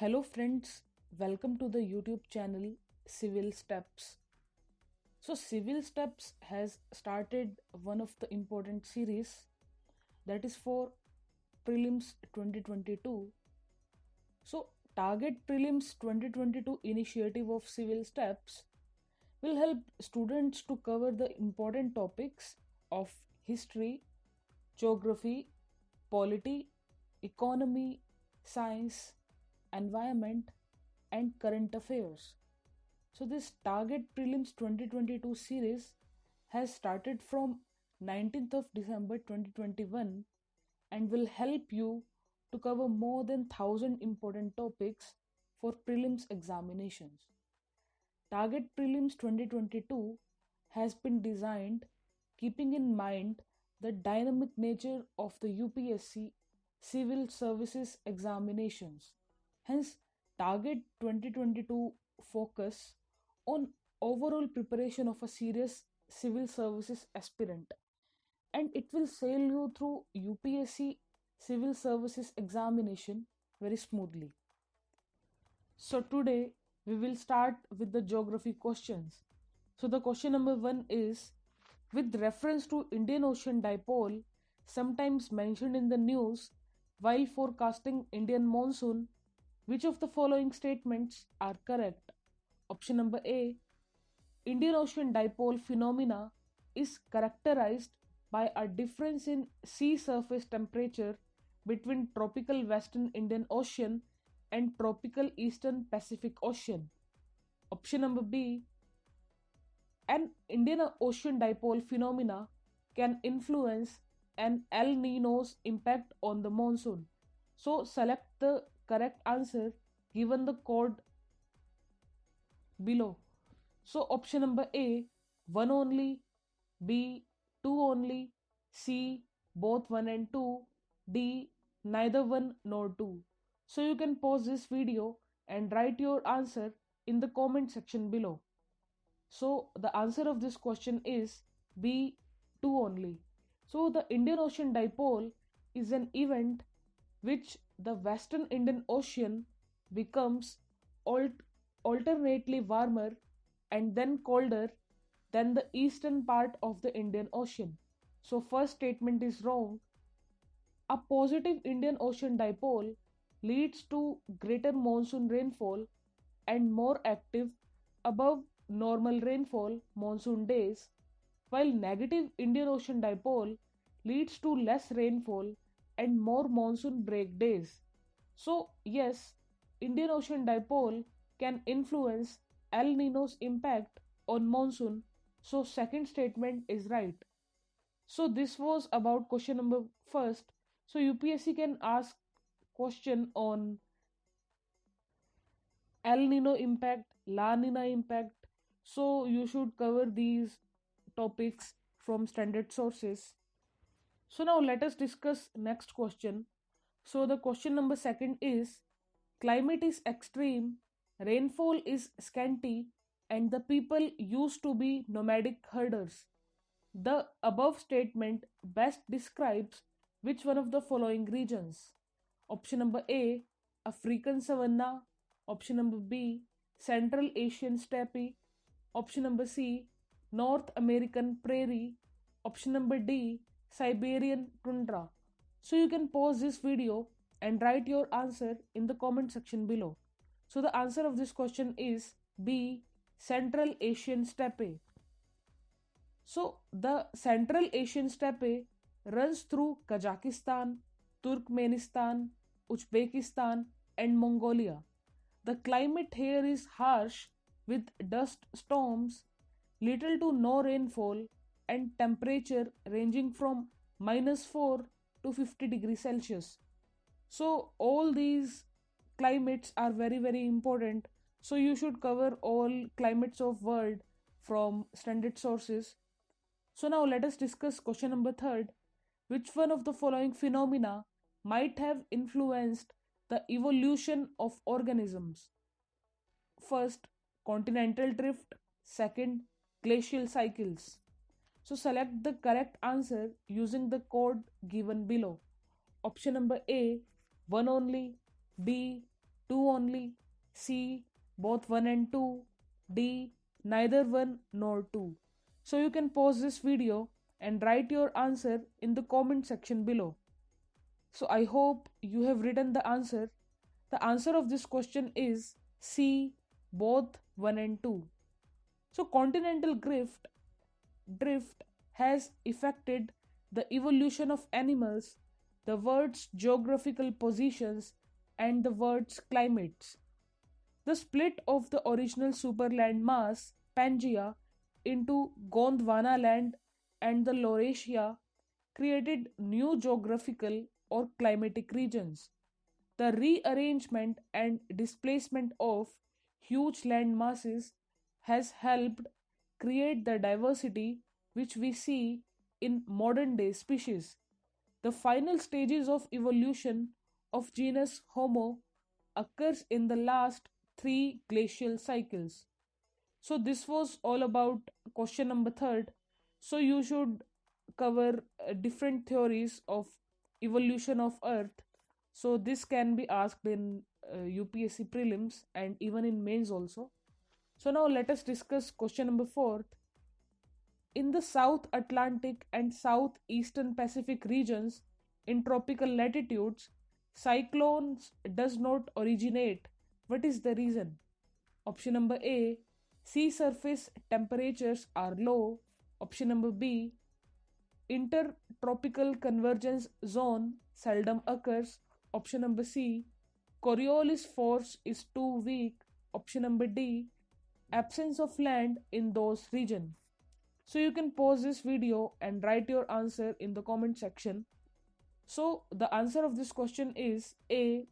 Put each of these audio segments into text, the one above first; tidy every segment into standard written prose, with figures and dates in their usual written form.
Hello friends, welcome to the YouTube channel Civil Steps. So Civil Steps has started one of the important series that is for prelims 2022. So Target Prelims 2022 initiative of Civil Steps will help students to cover the important topics of history, geography, polity, economy, science, environment and current affairs. So this Target Prelims 2022 series has started from 19th of December 2021 and will help you to cover more than 1000 important topics for prelims examinations. Target Prelims 2022 has been designed keeping in mind the dynamic nature of the UPSC civil services examinations. Hence, Target 2022 focus on overall preparation of a serious civil services aspirant, and it will sail you through UPSC civil services examination very smoothly. So today we will start with the geography questions. So the question number 1 is, with reference to Indian Ocean dipole sometimes mentioned in the news while forecasting Indian monsoon, which of the following statements are correct? Option number A, Indian Ocean dipole phenomena is characterized by a difference in sea surface temperature between tropical Western Indian Ocean and tropical Eastern Pacific Ocean. Option number B, an Indian Ocean dipole phenomena can influence an El Nino's impact on the monsoon. So select the correct answer given the code below. So option number A, 1 only, B, 2 only, C, both 1 and 2, D, neither 1 nor 2. So you can pause this video and write your answer in the comment section below. So the answer of this question is B, 2 only. So the Indian Ocean dipole is an event which the Western Indian Ocean becomes alternately warmer and then colder than the eastern part of the Indian Ocean. So first statement is wrong. A positive Indian Ocean dipole leads to greater monsoon rainfall and more active above normal rainfall monsoon days, while negative Indian Ocean dipole leads to less rainfall and more monsoon break days. So, yes, Indian Ocean dipole can influence El Nino's impact on monsoon. So, second statement is right. So, this was about question number first. So, UPSC can ask question on El Nino impact, La Nina impact. So, you should cover these topics from standard sources. So, now let us discuss next question. So, the question number second is, climate is extreme, rainfall is scanty, and the people used to be nomadic herders. The above statement best describes which one of the following regions? Option number A, African savanna. Option number B, Central Asian steppe. Option number C, North American prairie. Option number D, Siberian tundra. So you can pause this video and write your answer in the comment section below. So the answer of this question is B, Central Asian steppe. So the Central Asian steppe runs through Kazakhstan, Turkmenistan, Uzbekistan, and Mongolia. The climate here is harsh with dust storms, little to no rainfall, and temperature ranging from -4 to 50 degrees Celsius. So all these climates are very important. So you should cover all climates of world from standard sources. So now let us discuss question number third. Which one of the following phenomena might have influenced the evolution of organisms? First, continental drift. Second, glacial cycles. So select the correct answer using the code given below. Option number A, 1 only, B, 2 only, C, both 1 and 2, D, neither 1 nor 2. So you can pause this video and write your answer in the comment section below. So I hope you have written the answer. The answer of this question is C, both 1 and 2. So continental drift has affected the evolution of animals, the world's geographical positions, and the world's climates. The split of the original superland mass, Pangaea, into Gondwana land and the Laurasia created new geographical or climatic regions. The rearrangement and displacement of huge land masses has helped create the diversity which we see in modern day species. The final stages of evolution of genus Homo occurs in the last three glacial cycles. So this was all about question number third. So you should cover different theories of evolution of Earth. So this can be asked in UPSC prelims and even in mains also. So now let us discuss question number fourth. In the South Atlantic and Southeastern Pacific regions in tropical latitudes, cyclones does not originate. What is the reason? Option number A, sea surface temperatures are low. Option number B, intertropical convergence zone seldom occurs. Option number C, Coriolis force is too weak. Option number D, absence of land in those regions. So you can pause this video and write your answer in the comment section. So the answer of this question is A,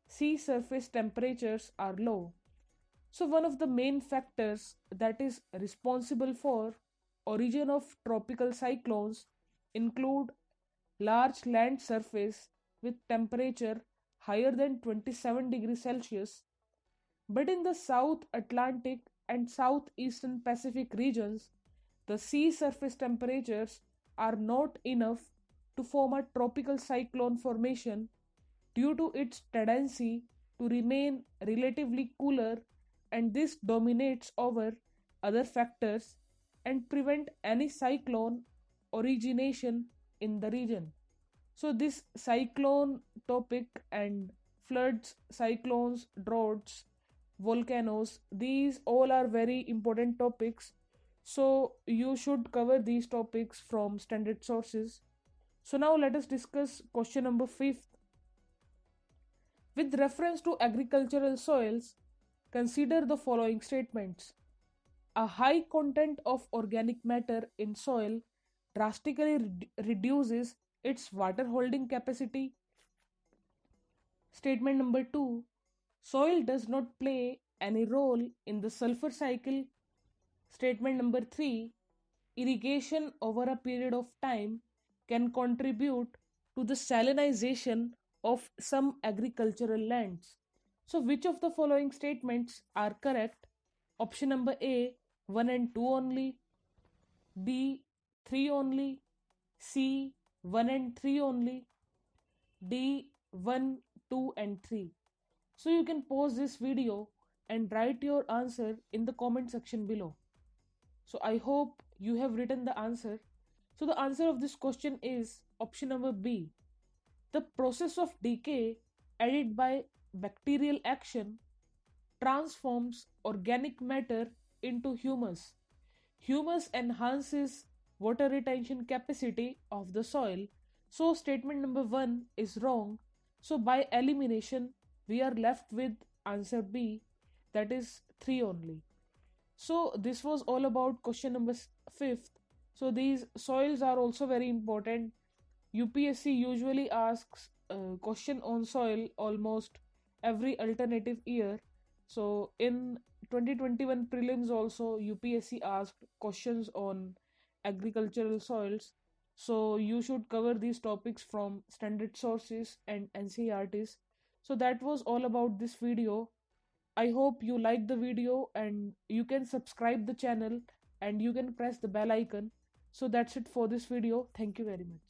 sea surface temperatures are low. So one of the main factors that is responsible for origin of tropical cyclones include large land surface with temperature higher than 27 degrees Celsius. But in the South Atlantic and Southeastern Pacific regions, the sea surface temperatures are not enough to form a tropical cyclone formation due to its tendency to remain relatively cooler, and this dominates over other factors and prevent any cyclone origination in the region. So this cyclone topic and floods, cyclones, droughts, volcanoes, these all are very important topics. So you should cover these topics from standard sources. So now let us discuss question number 5th. With reference to agricultural soils, consider the following statements. A high content of organic matter in soil drastically reduces its water holding capacity. Statement number 2. Soil does not play any role in the sulfur cycle. Statement number 3. Irrigation over a period of time can contribute to the salinization of some agricultural lands. So, which of the following statements are correct? Option number A, 1 and 2 only. B, 3 only. C, 1 and 3 only. D, 1, 2 and 3. So you can pause this video and write your answer in the comment section below. So I hope you have written the answer. So the answer of this question is option number B. The process of decay aided by bacterial action transforms organic matter into humus. Humus enhances water retention capacity of the soil. So statement number 1 is wrong. So by elimination, we are left with answer B, that is 3 only. So this was all about question number 5th. So these soils are also very important. UPSC usually asks a question on soil almost every alternative year. So in 2021 prelims also UPSC asked questions on agricultural soils. So you should cover these topics from standard sources and NCERTs. So that was all about this video. I hope you like the video and you can subscribe the channel and you can press the bell icon. So that's it for this video. Thank you very much.